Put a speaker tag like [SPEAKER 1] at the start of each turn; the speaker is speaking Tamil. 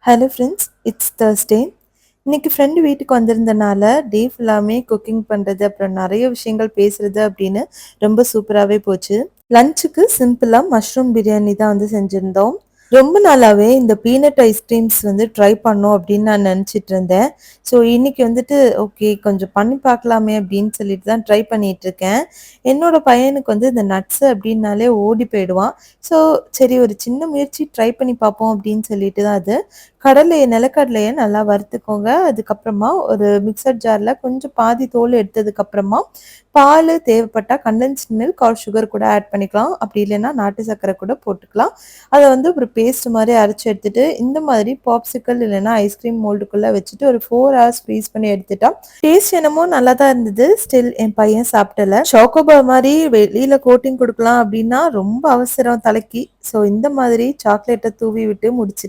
[SPEAKER 1] Hello friends, it's Thursday. இன்னைக்கு ஃப்ரெண்டு வீட்டுக்கு வந்திருந்தனால டே ஃபுல்லாமே குக்கிங் பண்ணுறது அப்புறம் நிறைய விஷயங்கள் பேசுறது அப்படின்னு ரொம்ப சூப்பராகவே போச்சு. லஞ்சுக்கு சிம்பிளாக மஷ்ரூம் பிரியாணி தான் வந்து செஞ்சுருந்தோம். ரொம்ப நாளாவே இந்த பீனட் ஐஸ்கிரீம்ஸ் வந்து ட்ரை பண்ணோம் அப்படின்னு நான் நினச்சிட்டு இருந்தேன். ஸோ இன்னைக்கு வந்துட்டு ஓகே கொஞ்சம் பண்ணி பார்க்கலாமே அப்படின்னு சொல்லிட்டு தான் ட்ரை பண்ணிட்டு இருக்கேன். என்னோட பையனுக்கு வந்து இந்த நட்ஸ் அப்படின்னாலே ஓடி போயிடுவான். ஸோ சரி ஒரு சின்ன முயற்சி ட்ரை பண்ணி பார்ப்போம் அப்படின்னு சொல்லிட்டு தான் அது. நிலக்கடலையை நல்லா வறுத்துக்கோங்க. அதுக்கப்புறமா ஒரு மிக்சர் ஜார்ல கொஞ்சம் பாதி தோல் எடுத்ததுக்கப்புறமா பால் தேவைப்பட்டா கண்டென்ஸ்ட் மில்க் ஆர் சுகர் கூட ஆட் பண்ணிக்கலாம். அப்படி இல்லைன்னா நாட்டு சர்க்கரை கூட போட்டுக்கலாம். அதை வந்து ஒரு பேஸ்ட் மாதிரி அரைச்சு எடுத்துட்டு இந்த மாதிரி பாப்சிக்கல் இல்லைன்னா ஐஸ்கிரீம் மோல்டுக்குள்ள வச்சுட்டு ஒரு 4 hours ஃப்ரீஸ் பண்ணி எடுத்துட்டா டேஸ்ட் என்னமோ நல்லா தான் இருந்தது. ஸ்டில் என் பையன் சாப்பிட்டல. சாக்கோபா மாதிரி வெளியில கோட்டிங் கொடுக்கலாம் அப்படின்னா ரொம்ப அவசரம் தலைக்கு. ஸோ இந்த மாதிரி சாக்லேட்டை தூவி விட்டு முடிச்சு